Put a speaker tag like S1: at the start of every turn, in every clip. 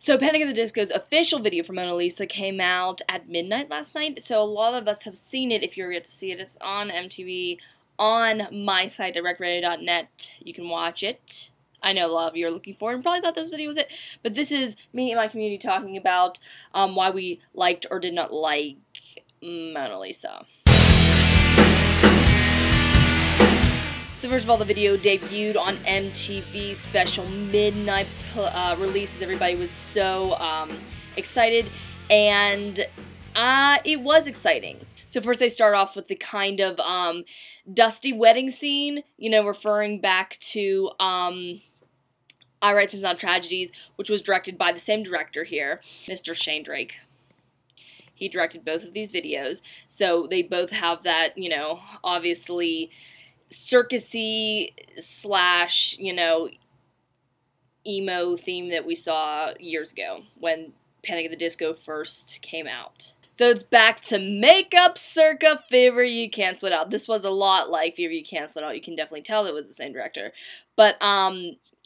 S1: So Panic at the Disco's official video for Mona Lisa came out at midnight last night, so a lot of us have seen it. If you're yet to see it, it's on MTV, on my site, WreckedRadio.net. You can watch it. I know a lot of you are looking for it and probably thought this video was it, but this is me and my community talking about why we liked or did not like Mona Lisa. So first of all, the video debuted on MTV special midnight releases. Everybody was so excited, and it was exciting. So first they start off with the kind of dusty wedding scene, you know, referring back to I Write Things, Not Tragedies, which was directed by the same director here, Mr. Shane Drake. He directed both of these videos, so they both have that, you know, obviously circusy / you know, emo theme that we saw years ago when Panic at the Disco first came out. So it's back to makeup circa Fever You Can't Sweat Out. This was a lot like Fever You Can't Sweat Out. You can definitely tell it was the same director. But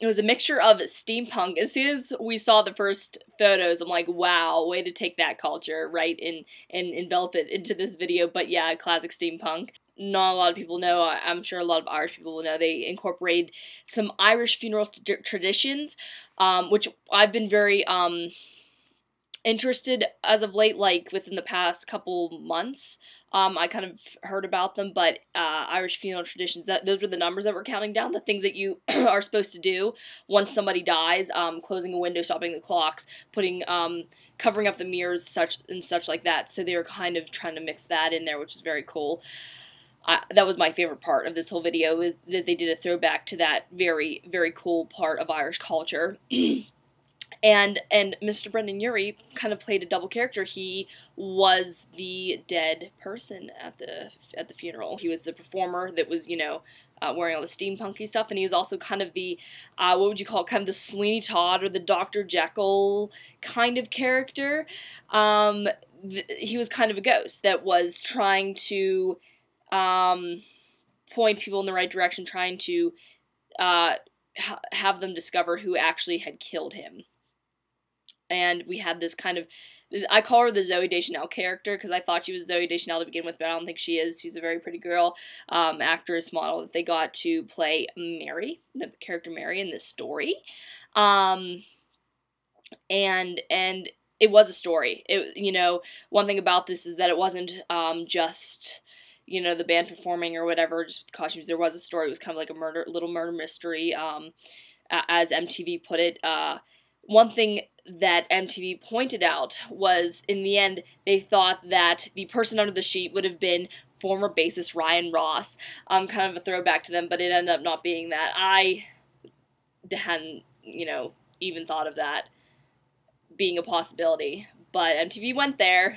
S1: it was a mixture of steampunk. As soon as we saw the first photos, I'm like, wow, way to take that culture, right, and envelop it into this video. But yeah, classic steampunk. Not a lot of people know, I'm sure a lot of Irish people will know, they incorporated some Irish funeral traditions, which I've been very interested as of late, like within the past couple months. I kind of heard about them, but Irish funeral traditions, those were the numbers that were counting down, the things that you are supposed to do once somebody dies, closing a window, stopping the clocks, putting, covering up the mirrors, such like that. So they were kind of trying to mix that in there, which is very cool. That was my favorite part of this whole video, is that they did a throwback to that very, very cool part of Irish culture. And Mr. Brendon Urie kind of played a double character. He was the dead person at the funeral. He was the performer that was, you know, wearing all the steampunky stuff, and he was also kind of the, what would you call it, kind of the Sweeney Todd or the Dr. Jekyll kind of character. He was kind of a ghost that was trying to point people in the right direction, trying to have them discover who actually had killed him. And we had this kind of, I call her the Zooey Deschanel character, because I thought she was Zooey Deschanel to begin with, but I don't think she is. She's a very pretty girl, actress, model, that they got to play Mary, the character Mary in this story. And it was a story. You know, one thing about this is that it wasn't just, you know, the band performing or whatever, just with costumes. There was a story. It was kind of like a little murder mystery, as MTV put it. One thing that MTV pointed out was, in the end, they thought that the person under the sheet would have been former bassist Ryan Ross. Kind of a throwback to them, but it ended up not being that. I hadn't, you know, even thought of that being a possibility, but MTV went there.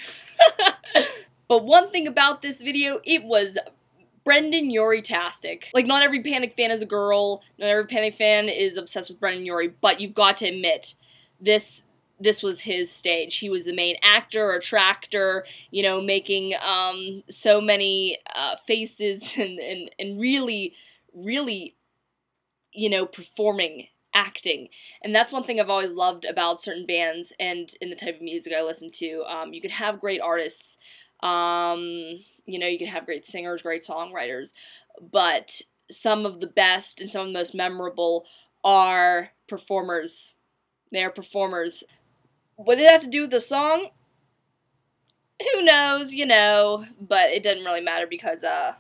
S1: But one thing about this video, it was Brendon Urie-tastic. Like, not every Panic fan is a girl, not every Panic fan is obsessed with Brendon Urie, but you've got to admit, this was his stage. He was the main actor, attractor, you know, making so many faces and really, really, you know, performing, acting. And that's one thing I've always loved about certain bands and in the type of music I listen to. You could have great artists, you know, you can have great singers, great songwriters, but some of the best and some of the most memorable are performers. They are performers. What did it have to do with the song? Who knows, you know, but it didn't really matter because, I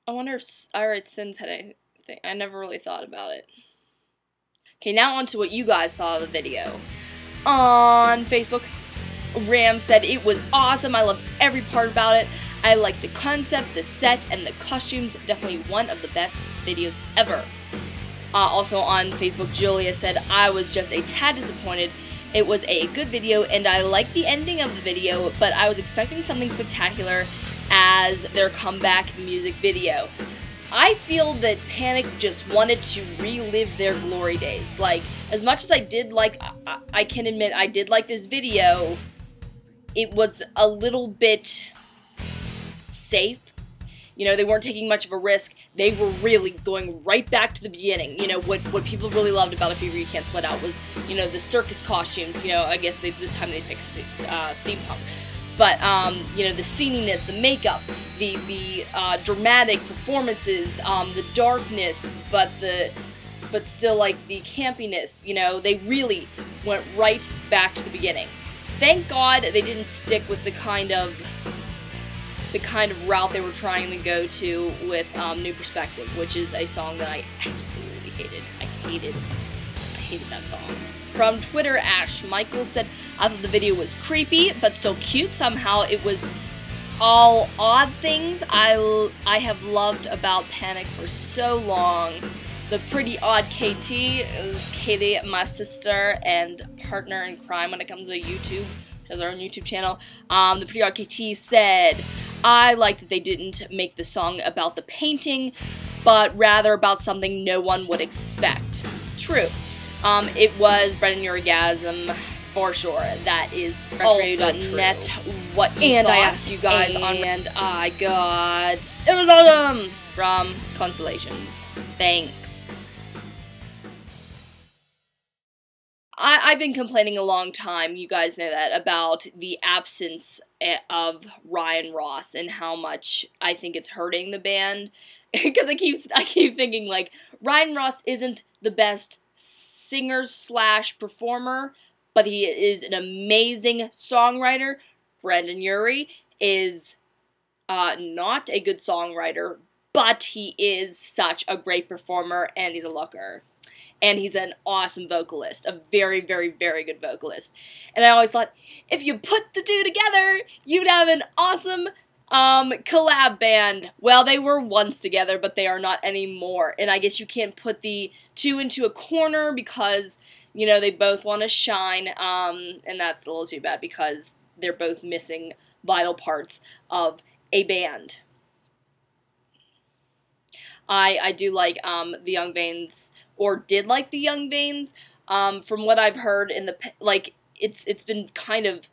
S1: wonder if I Write Sins had anything. I never really thought about it. Okay, now on to what you guys thought of the video. On Facebook, Ram said it was awesome. I loved every part about it. I liked the concept, the set, and the costumes. Definitely one of the best videos ever. Also on Facebook, Julia said, I was just a tad disappointed. It was a good video, and I liked the ending of the video, but I was expecting something spectacular as their comeback music video. I feel that Panic just wanted to relive their glory days. Like, as much as I did like, I can admit I did like this video, it was a little bit safe. You know, they weren't taking much of a risk. They were really going right back to the beginning. You know, what people really loved about If You Can't Sweat Out was, you know, the circus costumes. You know, I guess this time they picked steampunk. But, you know, the sceniness, the makeup, the dramatic performances, the darkness, but still, like, the campiness, you know, they really went right back to the beginning. Thank God they didn't stick with the kind of route they were trying to go to with New Perspective, which is a song that I absolutely hated. I hated that song. From Twitter, Ash Michael said, I thought the video was creepy, but still cute. Somehow it was all odd things I have loved about Panic for so long. The pretty odd KT is Katie, my sister and partner in crime when it comes to YouTube. She has her own YouTube channel. The pretty odd KT said, I like that they didn't make the song about the painting, but rather about something no one would expect. True. It was Brendon Urie-gasm for sure. That is also net what you and thought. I asked you guys and I got it was awesome from Constellations. Thanks. I've been complaining a long time, you guys know that, about the absence of Ryan Ross and how much I think it's hurting the band. Because I keep thinking, like, Ryan Ross isn't the best singer/performer, but he is an amazing songwriter. Brendon Urie is not a good songwriter, but he is such a great performer, and he's a looker. And he's an awesome vocalist, a very, very, very good vocalist. And I always thought, if you put the two together, you'd have an awesome collab band. Well, they were once together, but they are not anymore. And I guess you can't put the two into a corner because, you know, they both want to shine. And that's a little too bad because they're both missing vital parts of a band. I do like the Young Vanes, or did like the Young Vanes. From what I've heard in the it's been kind of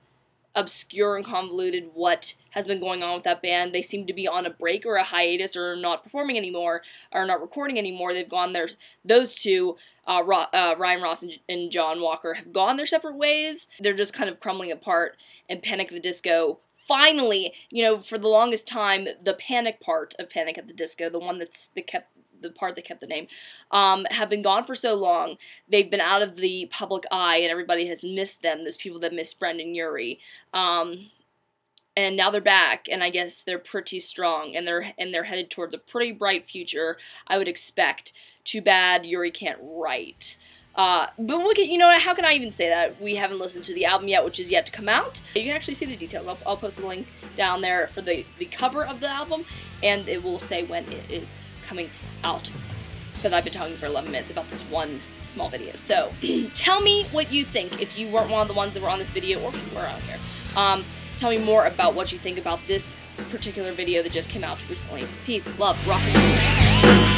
S1: obscure and convoluted what has been going on with that band. They seem to be on a break or a hiatus or not performing anymore or not recording anymore. They've gone their those two, Ryan Ross and John Walker, have gone their separate ways. They're just kind of crumbling apart. And Panic at the Disco, finally, you know, for the longest time, the Panic part of Panic at the Disco, the one the part that kept the name, have been gone for so long. They've been out of the public eye, and everybody has missed them. Those people that missed Brendon Urie, and now they're back, and I guess they're pretty strong, and they're headed towards a pretty bright future, I would expect. Too bad Urie can't write. But look at, you know, how can I even say that? We haven't listened to the album yet, which is yet to come out. You can actually see the details. I'll post a link down there for the cover of the album, and it will say when it is coming out, because I've been talking for 11 minutes about this one small video. So tell me what you think if you weren't one of the ones that were on this video, or if you were, I don't care. Tell me more about what you think about this particular video that just came out recently. Peace, love, rock and roll.